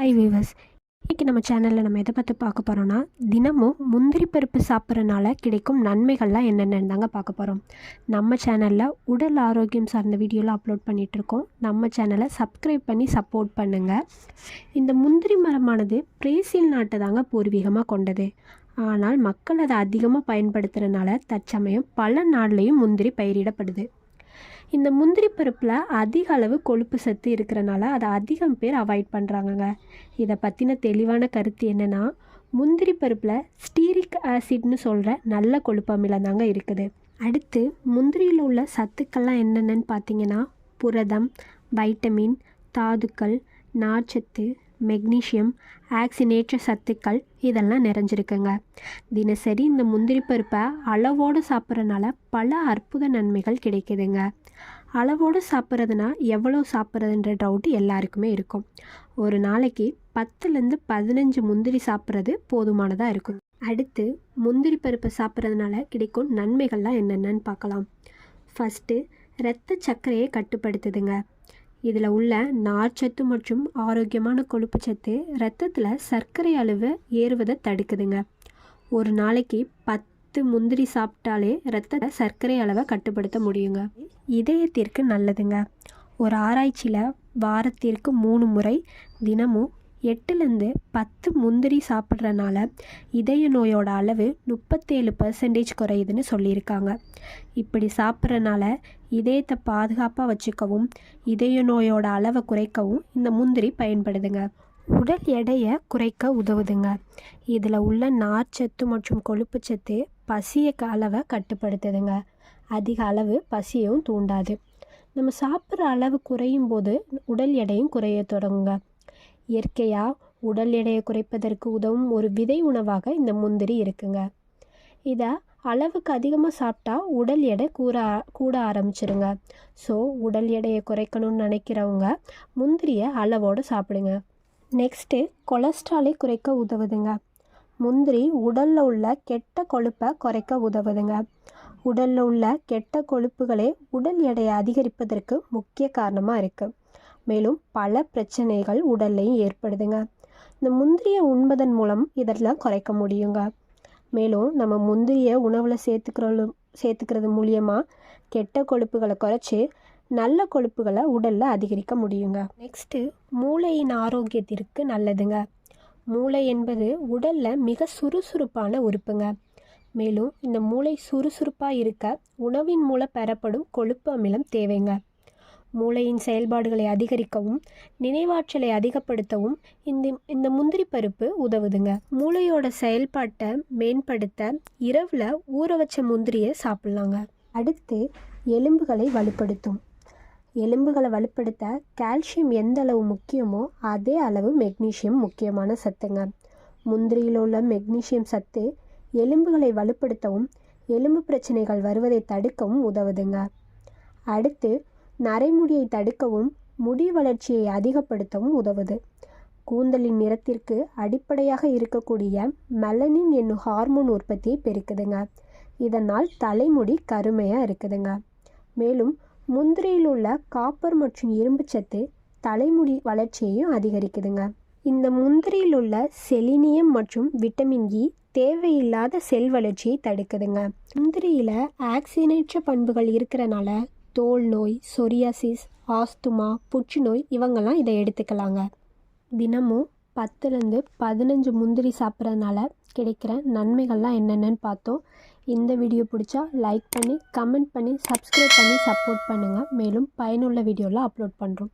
Hi viewers, இன்றைக்கி நம்ம சேனலில் நம்ம எதை பற்றி பார்க்க போகிறோன்னா, தினமும் முந்திரி பருப்பு சாப்பிட்றனால கிடைக்கும் நன்மைகள்லாம் என்னென்னு தாங்க பார்க்க போகிறோம். நம்ம சேனலில் உடல் ஆரோக்கியம் சார்ந்த வீடியோலாம் அப்லோட் பண்ணிகிட்ருக்கோம். நம்ம சேனலை சப்ஸ்கிரைப் பண்ணி சப்போர்ட் பண்ணுங்கள். இந்த முந்திரி மரமானது பிரேசில் நாட்டை தாங்க பூர்வீகமாக கொண்டது. ஆனால் மக்கள் அதை அதிகமாக பயன்படுத்துகிறனால தற்சமயம் பல நாள்லேயும் முந்திரி பயிரிடப்படுது. இந்த முந்திரி பருப்பில் அதிக அளவு கொழுப்பு சத்து இருக்கிறனால அதை அதிகம் பேர் அவாய்ட் பண்ணுறாங்கங்க. இதை பற்றின தெளிவான கருத்து என்னென்னா, முந்திரி பருப்பில் ஸ்டீரிக் ஆசிட்னு சொல்கிற நல்ல கொழுப்பு அமிலம் தாங்க இருக்குது. அடுத்து முந்திரியில் உள்ள சத்துக்கள்லாம் என்னென்னு பார்த்தீங்கன்னா, புரதம், வைட்டமின், தாதுக்கள், நார்ச்சத்து, மெக்னீஷியம், ஆக்சினேற்ற சத்துக்கள் இதெல்லாம் நிறைஞ்சிருக்குங்க. தினசரி இந்த முந்திரி பருப்பை அளவோடு சாப்பிட்றதுனால பல அற்புத நன்மைகள் கிடைக்குதுங்க. அளவோடு சாப்பிட்றதுனா எவ்வளோ சாப்பிட்றதுன்ற டவுட்டு எல்லாருக்குமே இருக்கும். ஒரு நாளைக்கு 10லேருந்து 15 முந்திரி சாப்பிட்றது போதுமானதாக இருக்கும். அடுத்து முந்திரி பருப்பை சாப்பிட்றதுனால கிடைக்கும் நன்மைகள்லாம் என்னென்னு பார்க்கலாம். ஃபஸ்ட்டு, இரத்த சர்க்கரையை கட்டுப்படுத்துதுங்க. இதில் உள்ள நார்ச்சத்து மற்றும் ஆரோக்கியமான கொழுப்பு சத்து இரத்தத்தில் சர்க்கரை அளவு ஏறுவதை தடுக்குதுங்க. ஒரு நாளைக்கு 10 முந்திரி சாப்பிட்டாலே இரத்த சர்க்கரை அளவை கட்டுப்படுத்த முடியுங்க. இதயத்திற்கு நல்லதுங்க. ஒரு ஆராய்ச்சியில் வாரத்திற்கு 3 முறை தினமும் 8லேருந்து 10 முந்திரி சாப்பிட்றனால இதய நோயோட அளவு 37% குறையுதுன்னு சொல்லியிருக்காங்க. இப்படி சாப்பிட்றனால இதயத்தை பாதுகாப்பாக வச்சுக்கவும் இதய நோயோட அளவை குறைக்கவும் இந்த முந்திரி பயன்படுதுங்க. உடல் எடையை குறைக்க உதவுதுங்க. இதில் உள்ள நார்ச்சத்து மற்றும் கொழுப்பு சத்து பசிய அளவை கட்டுப்படுத்துதுங்க. அதிக அளவு பசியும் தூண்டாது. நம்ம சாப்பிட்ற அளவு குறையும் போது உடல் எடையும் குறைய தொடங்குங்க. இயற்கையாக உடல் எடையை குறைப்பதற்கு உதவும் ஒரு விதை உணவாக இந்த முந்திரி இருக்குங்க. இதை அளவுக்கு அதிகமாக சாப்பிட்டா உடல் எடை கூட ஆரம்பிச்சிருங்க. ஸோ உடல் எடையை குறைக்கணும்னு நினைக்கிறவங்க முந்திரியை அளவோடு சாப்பிடுங்க. நெக்ஸ்ட்டு, கொலஸ்ட்ராலை குறைக்க உதவுதுங்க. முந்திரி உடலில் உள்ள கெட்ட கொழுப்பை குறைக்க உதவுதுங்க. உடலில் உள்ள கெட்ட கொழுப்புகளே உடல் எடையை அதிகரிப்பதற்கு முக்கிய காரணமாக இருக்குது. மேலும் பல பிரச்சனைகள் உடல்லையும் ஏற்படுதுங்க. இந்த முந்திரியை உண்பதன் மூலம் இதெல்லாம் குறைக்க முடியுங்க. மேலும் நம்ம முந்திரியை உணவில் சேர்த்துக்கிறது மூலியமாக கெட்ட கொழுப்புகளை குறைச்சி நல்ல கொழுப்புகளை உடலில் அதிகரிக்க முடியுங்க. நெக்ஸ்ட்டு, மூளையின் ஆரோக்கியத்திற்கு நல்லதுங்க. மூளை என்பது உடலில் மிக சுறுசுறுப்பான உறுப்புங்க. மேலும் இந்த மூளை சுறுசுறுப்பாக இருக்க உணவின் மூலம் பெறப்படும் கொழுப்பு அமிலம் தேவைங்க. மூளையின் செயல்பாடுகளை அதிகரிக்கவும் நினைவாற்றலை அதிகப்படுத்தவும் இந்த முந்திரி பருப்பு உதவுதுங்க. மூளையோட செயல்பாட்டை மேம்படுத்த இரவில் ஊற வச்ச முந்திரியை சாப்பிட்லாங்க. அடுத்து, எலும்புகளை வலுப்படுத்தும். எலும்புகளை வலுப்படுத்த கால்சியம் எந்த அளவு முக்கியமோ அதே அளவு மெக்னீஷியம் முக்கியமான சத்துங்க. முந்திரியில் உள்ள மெக்னீஷியம் சத்து எலும்புகளை வலுப்படுத்தவும் எலும்பு பிரச்சனைகள் வருவதை தடுக்கவும் உதவுதுங்க. அடுத்து, நரைமுடியை தடுக்கவும் முடி வளர்ச்சியை அதிகப்படுத்தவும் உதவுது. கூந்தலின் நிறத்திற்கு அடிப்படையாக இருக்கக்கூடிய மெலனின் என்னும் ஹார்மோன் உற்பத்தியை பெருக்குதுங்க. இதனால் தலைமுடி கருமையாக இருக்குதுங்க. மேலும் முந்திரியில் உள்ள காப்பர் மற்றும் இரும்பு சத்து தலைமுடி வளர்ச்சியையும் அதிகரிக்குதுங்க. இந்த முந்திரியில் உள்ள செலினியம் மற்றும் விட்டமின் இ தேவையில்லாத செல் வளர்ச்சியை தடுக்குதுங்க. முந்திரியில் ஆக்சினேற்ற பண்புகள் இருக்கிறனால தோல் நோய், சொரியாசிஸ், ஆஸ்துமா, புற்றுநோய் இவங்கெல்லாம் இதை எடுத்துக்கலாங்க. தினமும் 10லேருந்து 15 முந்திரி சாப்பிட்றதுனால கிடைக்கிற நன்மைகள்லாம் என்னென்னு பார்த்தோம். இந்த வீடியோ பிடிச்சா லைக் பண்ணி, கமெண்ட் பண்ணி, சப்ஸ்கிரைப் பண்ணி சப்போர்ட் பண்ணுங்கள். மேலும் பயனுள்ள வீடியோலாம் அப்லோட் பண்ணுறோம்.